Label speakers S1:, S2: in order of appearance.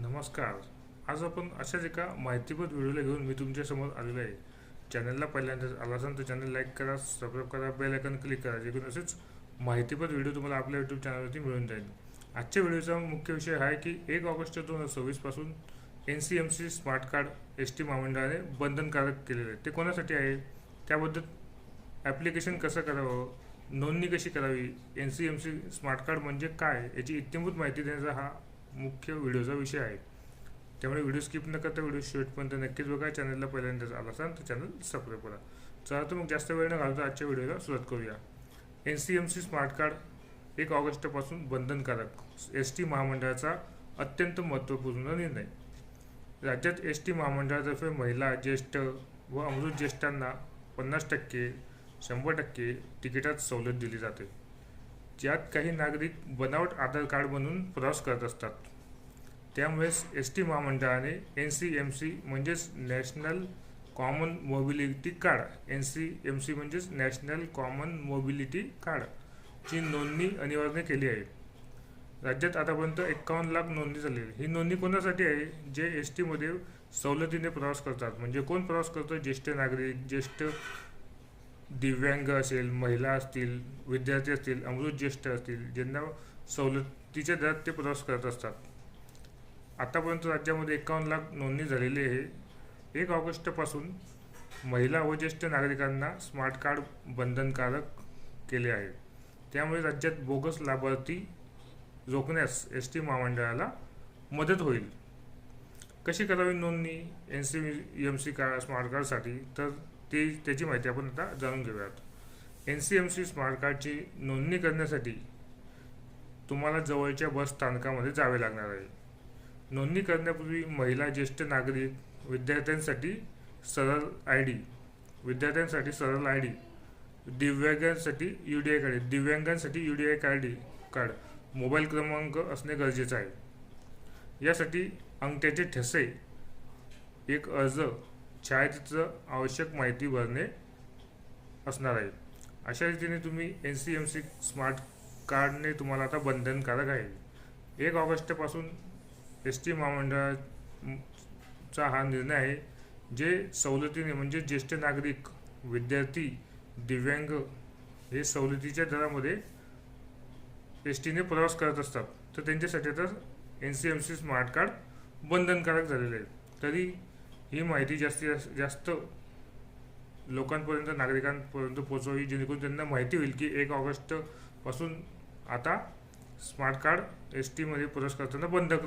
S1: नमस्कार. आज आपण अशाच एका माहितीपट व्हिडिओला घेऊन मी तुमच्यासमोर आलेलो आहे. चॅनलला पहिल्यांदाच आला असाल तर चॅनल लाईक करा, सबस्क्राईब करा, बेल आयकॉन क्लिक करा, जेणेकरून असेच माहितीपट व्हिडिओ तुम्हाला आपल्या यूट्यूब चॅनलवरती मिळून जाईल. आजच्या व्हिडिओचा मुख्य विषय आहे की 1 ऑगस्ट 2026 पासून NCMC smart card S T महामंडळाने बंधनकारक केलेले आहे. ते कोणासाठी आहे, त्याबद्दल ॲप्लिकेशन कसं करावं, नोंदणी कशी करावी, NCMC स्मार्ट कार्ड म्हणजे काय, याची इत्यंभूत माहिती देण्याचा हा मुख्य व्हिडिओचा विषय आहे. त्यामुळे व्हिडिओ स्किप न करता व्हिडिओ शेवटपर्यंत नक्कीच बघा. चॅनलला पहिल्यांदाच आला असाल तर चॅनल सबस्क्राईब करा. चला तर मग जास्त वेळ न घालता आजच्या व्हिडिओला सुरुवात करूया. NCMC स्मार्ट कार्ड 1 ऑगस्टपासून बंधनकारक. ST महामंडळाचा अत्यंत महत्त्वपूर्ण निर्णय. राज्यात ST महामंडळातर्फे महिला, ज्येष्ठ व अमृत ज्येष्ठांना 50%, 100% तिकिटात सवलत दिली जाते. ज्यात काही नागरिक बनावट आधार कार्ड बनवून प्रवास करत असतात. त्यामुळेच ST महामंडळाने NCMC म्हणजेच national common mobility card, NCMC म्हणजेच नॅशनल कॉमन मोबिलिटी कार्ड ची नोंदणी अनिवार्य केली आहे. राज्यात आतापर्यंत 51 लाख नोंदणी झाली आहे. ही नोंदणी कोणासाठी आहे? जे ST मध्ये सवलतीने प्रवास करतात. म्हणजे कोण प्रवास करतो? ज्येष्ठ नागरिक, ज्येष्ठ दिव्यांग असेल, महिला असतील, विद्यार्थी असतील, अमृत ज्येष्ठ असतील, ज्यांना सवलतीच्या दरात ते प्रवास करत असतात. आतापर्यंत राज्यामध्ये 51 लाख नोंदणी झालेली आहे. 1 ऑगस्टपासून महिला व ज्येष्ठ नागरिकांना स्मार्ट कार्ड बंधनकारक केले आहे. त्यामुळे राज्यात बोगस लाभार्थी रोखण्यास ST महामंडळाला मदत होईल. कशी करावी नोंदणी NCMC स्मार्ट कार्डसाठी, तर त्याची माहिती आपण आता जाणून घेऊयात. NCMC स्मार्ट कार्डची नोंदणी करण्यासाठी तुम्हाला जवळच्या बस स्थानकामध्ये जावे लागणार आहे. नोंदणी करण्यापूर्वी महिला, ज्येष्ठ नागरिक, विद्यार्थ्यांसाठी सरळ ID, दिव्यांगांसाठी UDI कार्ड, मोबाईल क्रमांक असणे गरजेचे आहे. यासाठी अंगठ्याचे ठसे, एक अर्ज, छायाचित्र, आवश्यक माहिती भरणे असणार आहे. अशा रीतीने तुम्ही NCMC स्मार्ट कार्डने तुम्हाला आता बंधनकारक आहे. 1 ऑगस्टपासून ST महामंडळाचा हा निर्णय आहे. जे सवलतीने म्हणजे ज्येष्ठ नागरिक, विद्यार्थी, दिव्यांग हे सवलतीच्या दरामध्ये STने प्रवास करत असतात, तर त्यांच्यासाठी तर NCMC स्मार्ट कार्ड बंधनकारक झालेले आहे. तरी ही माहिती जास्तीत जास्त लोकांपर्यंत, नागरिकांपर्यंत पोहोचवावी, जेणेकरून त्यांना माहिती होईल की 1 ऑगस्टपासून आता स्मार्ट कार्ड ST मध्ये प्रवेश करताना बंद